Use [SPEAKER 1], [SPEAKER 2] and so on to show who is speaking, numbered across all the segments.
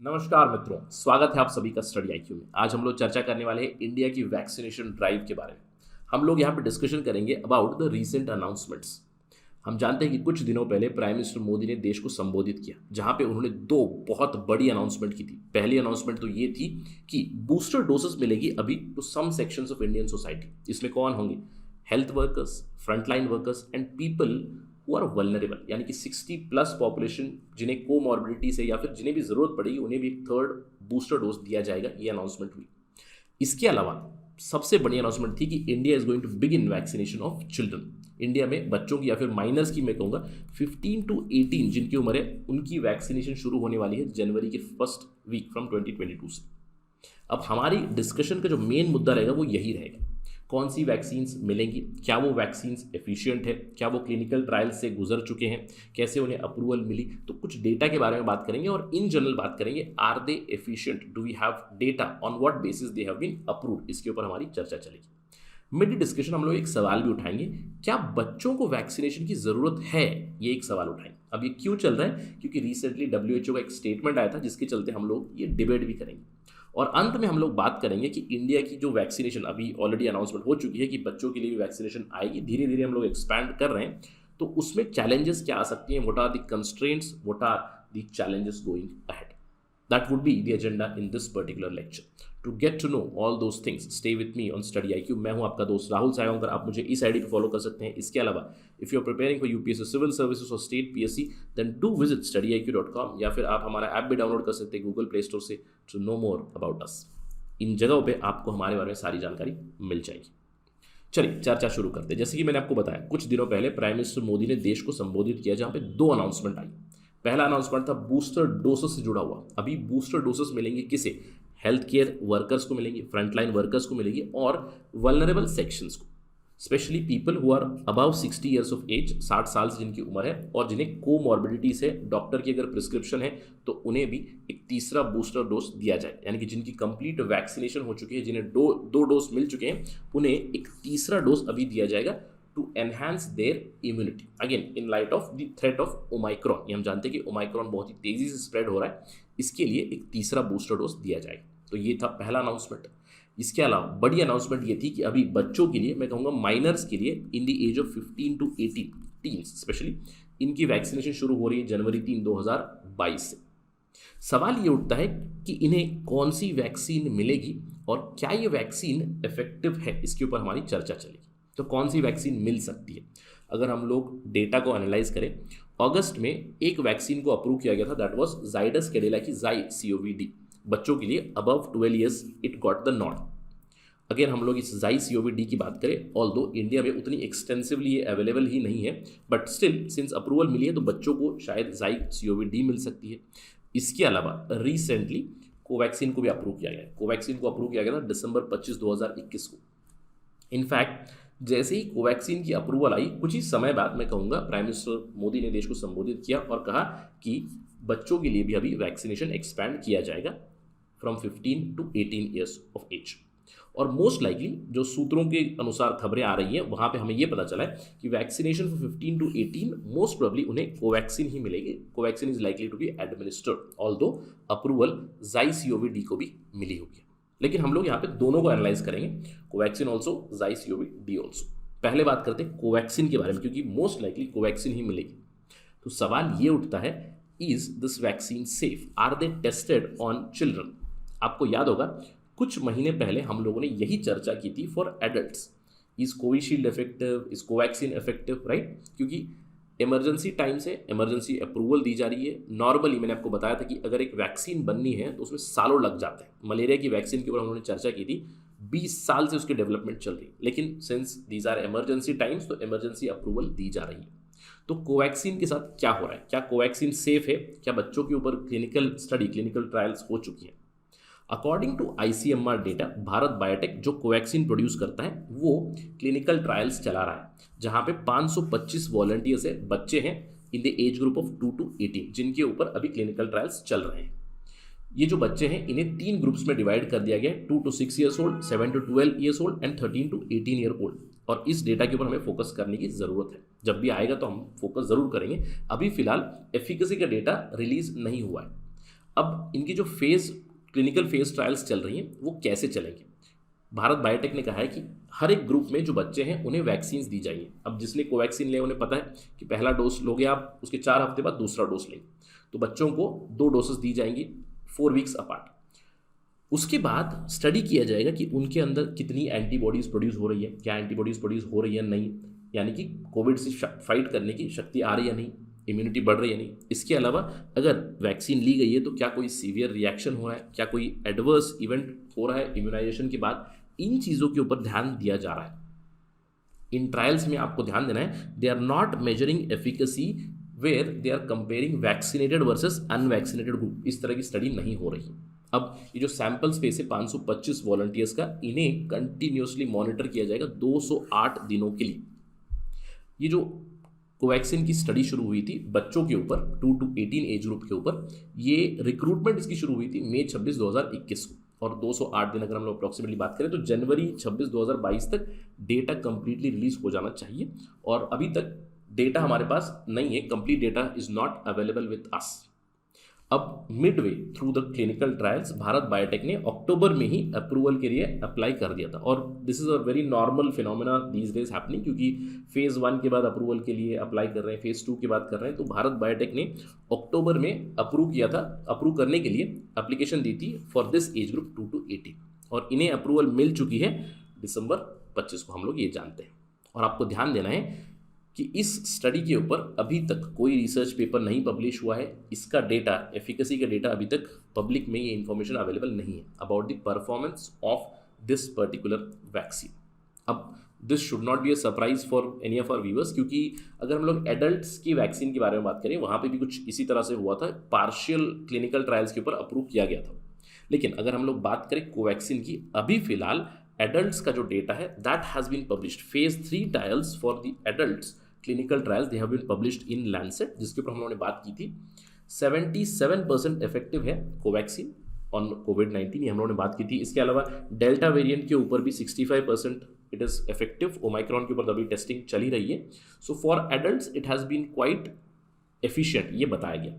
[SPEAKER 1] नमस्कार मित्रों, स्वागत है आप सभी का स्टडी आईक्यू में। आज हम लोग चर्चा करने वाले हैं इंडिया की वैक्सीनेशन ड्राइव के बारे में। हम लोग यहाँ पे डिस्कशन करेंगे अबाउट द रीसेंट अनाउंसमेंट्स। हम जानते हैं कि कुछ दिनों पहले प्राइम मिनिस्टर मोदी ने देश को संबोधित किया, जहाँ पे उन्होंने दो बहुत बड़ी अनाउंसमेंट की थी। पहली अनाउंसमेंट तो ये थी कि बूस्टर डोसेस मिलेगी अभी to some sections of Indian society. इसमें कौन होंगे? Health workers, frontline workers and people who are vulnerable, यानी कि 60+ पॉपुलेशन जिन्हें कोमॉर्बिडिटी से या फिर जिन्हें भी जरूरत पड़ेगी उन्हें भी एक थर्ड बूस्टर डोज दिया जाएगा। ये अनाउंसमेंट हुई। इसके अलावा सबसे बड़ी अनाउंसमेंट थी कि India is going to begin vaccination of children. India में बच्चों की या फिर माइनर्स की मैं कहूँगा 15 to 18 जिनकी उम्र है उनकी वैक्सीनेशन शुरू होने वाली है जनवरी के फर्स्ट वीक फ्रॉम 2022 से। अब हमारी डिस्कशन का जो मेन मुद्दा रहेगा वो यही रहेगा, कौन सी वैक्सीन्स मिलेंगी, क्या वो वैक्सीन्स एफिशिएंट है, क्या वो क्लिनिकल ट्रायल से गुजर चुके हैं, कैसे उन्हें अप्रूवल मिली। तो कुछ डेटा के बारे में बात करेंगे और इन जनरल बात करेंगे, are they efficient, do we have data, on what basis they have been approved. इसके ऊपर हमारी चर्चा चलेगी। मिड डिस्कशन हम लोग एक सवाल भी उठाएंगे, क्या बच्चों को वैक्सीनेशन की जरूरत है? ये एक सवाल उठाएंगे। अब ये क्यों चल रहा है? क्योंकि रिसेंटली WHO का एक स्टेटमेंट आया था जिसके चलते हम लोग ये डिबेट भी करेंगे। और अंत में हम लोग बात करेंगे कि इंडिया की जो वैक्सीनेशन अभी ऑलरेडी अनाउंसमेंट हो चुकी है कि बच्चों के लिए भी वैक्सीनेशन आएगी, धीरे धीरे हम लोग एक्सपैंड कर रहे हैं, तो उसमें चैलेंजेस क्या आ सकती हैं, what are the constraints, what are the challenges going ahead. That would be the agenda in this particular lecture. To get to know all those things, stay with me on Study IQ. मैं हूं आपका दोस्त राहुल सायंकर। आप मुझे इस ID पे follow कर सकते हैं। इसके अलावा if you are preparing for UPSC civil services और state PSC then do visit studyiq.com, या फिर आप हमारा ऐप भी डाउनलोड कर सकते हैं गूगल प्ले स्टोर से to know more about us. इन जगहों पे आपको हमारे बारे में सारी जानकारी मिल जाएगी। चलिए चर्चा शुरू करते हैं। जैसे कि मैंने आपको बताया, कुछ दिनों पहले प्राइम मिनिस्टर मोदी ने देश को संबोधित किया, जहाँ पे दो अनाउंसमेंट आई। पहला अनाउंसमेंट था बूस्टर डोसेस से जुड़ा हुआ। अभी बूस्टर डोसेस मिलेंगे किसे? हेल्थ केयर वर्कर्स को मिलेंगे, फ्रंटलाइन वर्कर्स को मिलेंगी और वल्नरेबल सेक्शंस को, specially people who are above 60 years of age, 60 साल से जिनकी उम्र है और जिन्हें कोमॉर्बिडिटीज है, डॉक्टर की अगर प्रिस्क्रिप्शन है तो उन्हें भी एक तीसरा बूस्टर डोज दिया जाए। यानी कि जिनकी कंप्लीट वैक्सीनेशन हो चुकी है, जिन्हें दो डोज मिल चुके हैं, उन्हें एक तीसरा डोज अभी दिया जाएगा to enhance their immunity again in light of the threat of Omicron। ये हम जानते हैं कि ओमाइक्रॉन बहुत ही तेजी से स्प्रेड हो रहा है, इसके लिए एक तीसरा बूस्टर डोज दिया जाएगा। तो ये था पहला अनाउंसमेंट। इसके अलावा बड़ी अनाउंसमेंट ये थी कि अभी बच्चों के लिए, मैं कहूँगा माइनर्स के लिए, in the age of 15 to 18 teens specially, इनकी वैक्सीनेशन शुरू हो रही है जनवरी 3, 2022 से। सवाल ये उठता है कि इन्हें कौन सी वैक्सीन मिलेगी और क्या ये वैक्सीन इफेक्टिव है, इसके ऊपर हमारी चर्चा चलेगी। तो कौन सी वैक्सीन मिल सकती है? अगर हम लोग डेटा को एनालाइज करें, अगस्त में एक वैक्सीन को अप्रूव किया गया था, दैट वाज जाइडस कैडिला की जाई COVD। बच्चों के लिए above 12 years it got the not. Again हम लोग इस जाई COVD की बात करें, ऑल्दो इंडिया में उतनी एक्सटेंसिवली ये अवेलेबल ही नहीं है, बट स्टिल सिंस अप्रूवल मिली है तो बच्चों को शायद जाई COVD मिल सकती है। इसके अलावा रिसेंटली कोवैक्सीन को भी अप्रूव किया गया है। कोवैक्सीन को अप्रूव किया गया था दिसंबर 25, 2021 को। इनफैक्ट जैसे ही कोवैक्सीन की अप्रूवल आई, कुछ ही समय बाद मैं कहूँगा प्राइम मिनिस्टर मोदी ने देश को संबोधित किया और कहा कि बच्चों के लिए भी अभी वैक्सीनेशन एक्सपैंड किया जाएगा from 15 to 18 years of age. और मोस्ट लाइकली जो सूत्रों के अनुसार खबरें आ रही हैं, वहाँ पे हमें ये पता चला है कि vaccination for 15 to 18 most probably उन्हें कोवैक्सीन ही मिलेगी। Covaxin is likely to be administered, although approval जाई COVD को भी मिली होगी। लेकिन हम लोग यहाँ पे दोनों को एनालाइज करेंगे, कोवैक्सीन ऑल्सो, जाई COVD ऑल्सो। पहले बात करते हैं कोवैक्सीन के बारे में, क्योंकि मोस्ट लाइकली कोवैक्सीन ही मिलेगी। तो सवाल ये उठता है, is this vaccine safe, are they tested on children? आपको याद होगा कुछ महीने पहले हम लोगों ने यही चर्चा की थी for adults. Is Covishield effective, is Covaxin effective, right? क्योंकि इमरजेंसी टाइम से इमरजेंसी अप्रूवल दी जा रही है। नॉर्मली मैंने आपको बताया था कि अगर एक वैक्सीन बननी है तो उसमें सालों लग जाते हैं। मलेरिया की वैक्सीन के ऊपर हम लोगों ने चर्चा की थी, 20 साल से उसकी डेवलपमेंट चल रही है, लेकिन since these are emergency times तो इमरजेंसी अप्रूवल दी जा रही है। तो कोवैक्सीन के साथ क्या हो रहा है? क्या कोवैक्सीन सेफ है? क्या बच्चों के ऊपर क्लिनिकल स्टडी, क्लिनिकल ट्रायल्स हो चुकी हैं? According to ICMR data, Bharat Biotech जो कोवैक्सीन प्रोड्यूस करता है वो क्लिनिकल ट्रायल्स चला रहा है, जहां पे 525 वॉलंटियर्स है, बच्चे हैं इन the age group of 2 to 18 जिनके ऊपर अभी क्लिनिकल ट्रायल्स चल रहे हैं। ये जो बच्चे हैं इन्हें 3 ग्रुप्स में डिवाइड कर दिया गया है, 2 to 6 years old, 7 to 12 years old and 13 to 18 year old. और इस डेटा के ऊपर हमें फोकस करने की जरूरत है। जब भी आएगा तो हम फोकस जरूर करेंगे। अभी फिलहाल एफिकेसी का डेटा रिलीज नहीं हुआ है। अब इनकी जो क्लिनिकल फेज ट्रायल्स चल रही हैं वो कैसे चलेंगे? भारत बायोटेक ने कहा है कि हर एक ग्रुप में जो बच्चे हैं उन्हें वैक्सीन दी जाएंगी। अब जिसने कोवैक्सीन लिया उन्हें पता है कि पहला डोज लोगे आप, उसके 4 हफ्ते बाद दूसरा डोज लेंगे, तो बच्चों को 2 डोसेस दी जाएंगी 4 वीक्स अपार्ट। उसके बाद स्टडी किया जाएगा कि उनके अंदर कितनी एंटीबॉडीज़ प्रोड्यूस हो रही है, क्या एंटीबॉडीज़ प्रोड्यूस हो रही है नहीं, यानी कि कोविड से फाइट करने की शक्ति आ रही है नहीं, इम्यूनिटी बढ़ रही है नहीं। इसके अलावा अगर वैक्सीन ली गई है तो क्या कोई सीवियर रिएक्शन हो रहा है, क्या कोई एडवर्स इवेंट हो रहा है इम्यूनाइजेशन के बाद, इन चीज़ों के ऊपर ध्यान दिया जा रहा है। इन ट्रायल्स में आपको ध्यान देना है, they are not measuring efficacy where they are comparing vaccinated versus unvaccinated group. इस तरह की स्टडी नहीं हो रही। अब ये जो सैंपल स्पेस है 525 वॉलंटियर्स का, इन्हें कंटिन्यूसली मॉनिटर किया जाएगा 208 दिनों के लिए। ये जो कोवैक्सीन की स्टडी शुरू हुई थी बच्चों के ऊपर 2 to 18 एज ग्रुप के ऊपर, ये रिक्रूटमेंट इसकी शुरू हुई थी मई 26, 2021 को, और 208 दिन अगर हम लोग अप्रॉक्सीमेटली बात करें तो जनवरी 26, 2022 तक डेटा कंप्लीटली रिलीज हो जाना चाहिए। और अभी तक डेटा हमारे पास नहीं है, complete data is not available with us. अब midway through the clinical trials Bharat Biotech ने अक्टूबर में ही अप्रूवल के लिए अप्लाई कर दिया था, और this is a very normal phenomena these days happening, क्योंकि फेज़ 1 के बाद अप्रूवल के लिए अप्लाई कर रहे हैं, फेज़ 2 की बात कर रहे हैं। तो भारत बायोटेक ने अक्टूबर में अप्रूव किया था, अप्रूव करने के लिए एप्लीकेशन दी थी for this age group 2 to 18, और इन्हें अप्रूवल मिल चुकी है दिसंबर 25 को, हम लोग ये जानते हैं। और आपको ध्यान देना है कि इस स्टडी के ऊपर अभी तक कोई रिसर्च पेपर नहीं पब्लिश हुआ है। इसका डेटा, एफिकेसी का डेटा अभी तक पब्लिक में ये इन्फॉर्मेशन अवेलेबल नहीं है about the performance of this particular vaccine. अब this should not be a surprise for any of our viewers, क्योंकि अगर हम लोग एडल्ट्स की वैक्सीन के बारे में बात करें, वहाँ पे भी कुछ इसी तरह से हुआ था, पार्शियल क्लिनिकल ट्रायल्स के ऊपर अप्रूव किया गया था। लेकिन अगर हम लोग बात करें कोवैक्सीन की, अभी फिलहाल एडल्ट्स का जो डेटा है that has been published. Phase 3 trials for the adults clinical trials they have been published in Lancet, जिसके ऊपर हम लोगों ने बात की थी। 77% इफेक्टिव है कोवैक्सीन ऑन कोविड-19, ये हम लोगों ने बात की थी। इसके अलावा डेल्टा वेरिएंट के ऊपर भी 65% इट इज़ इफेक्टिव। ओमाइक्रॉन के ऊपर अभी टेस्टिंग चली रही है। So for adults it has been quite efficient, ये बताया गया।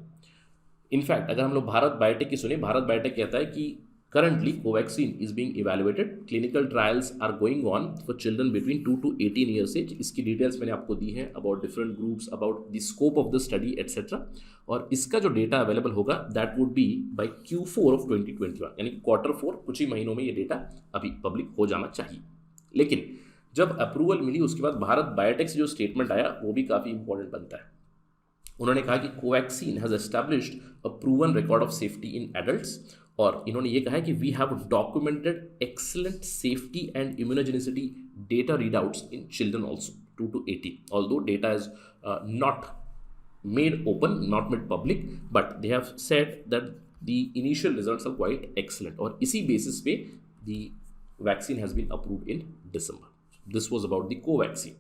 [SPEAKER 1] इनफैक्ट अगर हम लोग भारत बायोटेक की सुने, भारत बायोटेक कहता है कि currently covaxin is being evaluated, clinical trials are going on for children between 2 to 18 years age। इसकी डिटेल्स मैंने आपको दी हैं about different groups, about the scope of the study etc। और इसका जो डेटा अवेलेबल होगा that would be by Q4 of 2021, यानी Q4 कुछ ही महीनों में ये डेटा अभी पब्लिक हो जाना चाहिए। लेकिन जब अप्रूवल मिली उसके बाद भारत बायोटेक से जो स्टेटमेंट आया वो भी काफ़ी इंपॉर्टेंट बनता है। उन्होंने कहा कि Covaxin has established a proven record of safety in adults, और इन्होंने ये कहा है कि we have documented excellent safety and immunogenicity data readouts in children also 2 to 18, although data is not made open, not made public, but they have said that the initial results are quite excellent, और इसी basis पे the vaccine has been approved in December. This was about the Covaxin.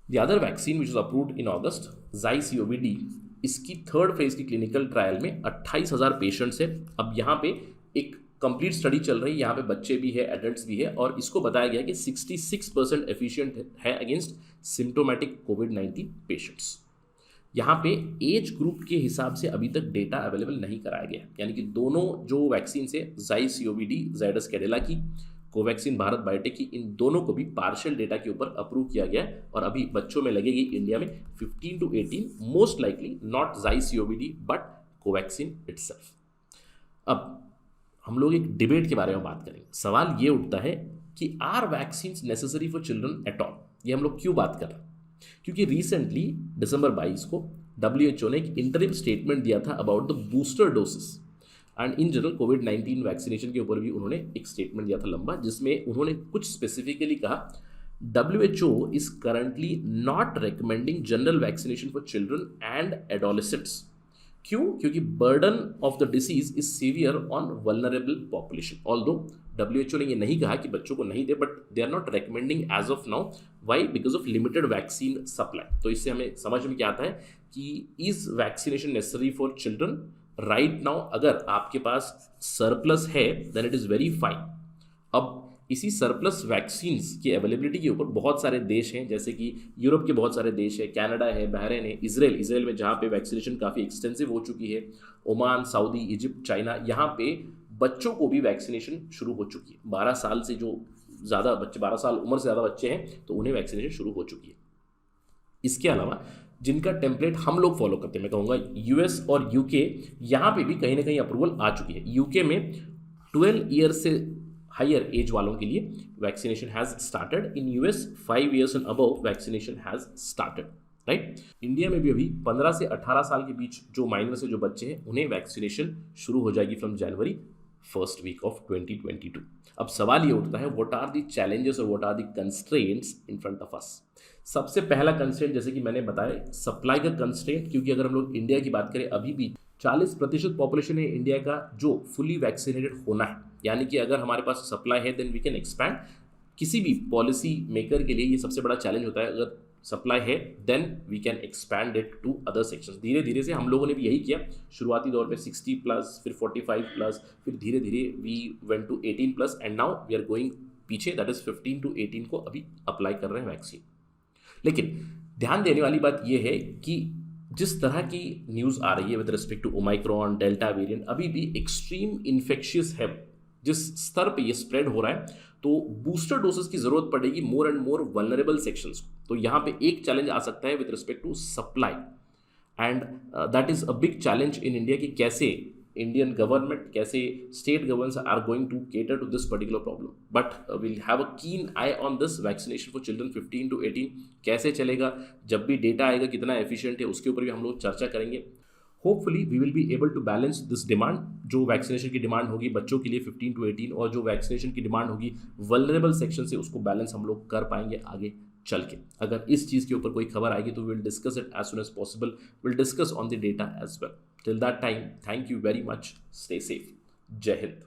[SPEAKER 1] The other vaccine which was approved in August, ZyCoV-D, इसकी 3rd phase की clinical trial में 28,000 patients है। अब यहाँ पे एक कंप्लीट स्टडी चल रही है, यहाँ पे बच्चे भी है, एडल्ट्स भी है, और इसको बताया गया कि 66% एफिशिएंट है अगेंस्ट सिम्टोमेटिक कोविड-19 पेशेंट्स। यहाँ पे एज ग्रुप के हिसाब से अभी तक डेटा अवेलेबल नहीं कराया गया, यानी कि दोनों जो वैक्सीन है ZyCoV-D, जायडस कैडिला की, कोवैक्सीन भारत बायोटेक की, इन दोनों को भी पार्शियल डेटा के ऊपर अप्रूव किया गया है, और अभी बच्चों में लगेगी इंडिया में 15 to 18, most likely not ZyCoV-D but Covaxin itself. अब हम लोग एक डिबेट के बारे में बात करेंगे। सवाल ये उठता है कि are vaccine necessary for children at all? ये हम लोग क्यों बात कर रहे हैं? क्योंकि रिसेंटली दिसंबर 22 को WHO ने एक इंटरिम स्टेटमेंट दिया था about the booster doses, and in general covid vaccination के ऊपर भी उन्होंने एक स्टेटमेंट दिया था लंबा, जिसमें उन्होंने कुछ स्पेसिफिकली कहा WHO is currently not recommending general vaccination for children and adolescents. क्यों? क्योंकि burden of the disease is severe on vulnerable population. Although WHO ने ये नहीं कहा कि बच्चों को नहीं दे, but they are not recommending as of now. Why? Because of limited vaccine supply. तो इससे हमें समझ में क्या आता है कि is vaccination necessary for children right now? अगर आपके पास सरप्लस है then it is very fine. अब इसी सरप्लस वैक्सीन्स की अवेलेबिलिटी के ऊपर बहुत सारे देश हैं, जैसे कि यूरोप के बहुत सारे देश हैं, कनाडा है, बहरीन है, इसराइल में जहाँ पे वैक्सीनेशन काफ़ी एक्सटेंसिव हो चुकी है, ओमान, सऊदी, इजिप्ट, चाइना, यहाँ पे बच्चों को भी वैक्सीनेशन शुरू हो चुकी है। 12 साल से जो ज़्यादा बच्चे, 12 साल उम्र से ज़्यादा बच्चे हैं तो उन्हें वैक्सीनेशन शुरू हो चुकी है। इसके अलावा जिनका टेम्पलेट हम लोग फॉलो करते हैं, मैं कहूँगा यूएस और यूके, यहाँ पे भी कहीं ना कहीं अप्रूवल आ चुकी है। यूके में 12 ईयर से हायर एज वालों के लिए vaccination has started, in US 5 years and above vaccination has started, right. India में भी अभी 15 से 18 साल के बीच जो माइनर से जो बच्चे हैं उन्हें वैक्सीनेशन शुरू हो जाएगी from January first week of 2022। अब सवाल ये उठता है, व्हाट आर द चैलेंजेस और what are the constraints in front of us. सबसे पहला कंस्ट्रेंट, जैसे कि मैंने बताया, सप्लाई का कंस्ट्रेंट, क्योंकि अगर हम लोग इंडिया की बात करें, अभी भी 40% पॉपुलेशन है इंडिया का जो फुली वैक्सीनेटेड होना है, यानी कि अगर हमारे पास सप्लाई है देन वी कैन एक्सपैंड। किसी भी पॉलिसी मेकर के लिए ये सबसे बड़ा चैलेंज होता है, अगर सप्लाई है then we can expand it to other sections. धीरे धीरे से हम लोगों ने भी यही किया, शुरुआती दौर में 60+, फिर 45+, फिर धीरे धीरे we went to 18+, and now we are going पीछे, दैट इज 15 to 18 को अभी अप्लाई कर रहे हैं वैक्सीन। लेकिन ध्यान देने वाली बात यह है कि जिस तरह की न्यूज़ आ रही है with respect to Omicron, Delta variant, अभी भी एक्सट्रीम इन्फेक्शियस है, जिस स्तर पे ये स्प्रेड हो रहा है, तो बूस्टर डोसेस की जरूरत पड़ेगी more and more vulnerable sections को। तो यहाँ पे एक चैलेंज आ सकता है with respect to supply, and that is a big challenge in India कि कैसे इंडियन गवर्नमेंट, कैसे state governments are going to cater to this particular problem. But will have a keen eye on this vaccination for children 15 to 18 कैसे चलेगा, जब भी data आएगा कितना efficient है, उसके ऊपर भी हम लोग चर्चा करेंगे। Hopefully we will be able to balance this demand, जो वैक्सीनेशन की डिमांड होगी बच्चों के लिए 15 to 18, और जो वैक्सीनेशन की डिमांड होगी वल्नरेबल सेक्शन से, उसको बैलेंस हम लोग कर पाएंगे आगे चल के। अगर इस चीज़ के ऊपर कोई खबर आएगी तो will discuss it as soon as possible, will discuss on the data as well. Till that time, thank you very much, stay safe, जय हिंद।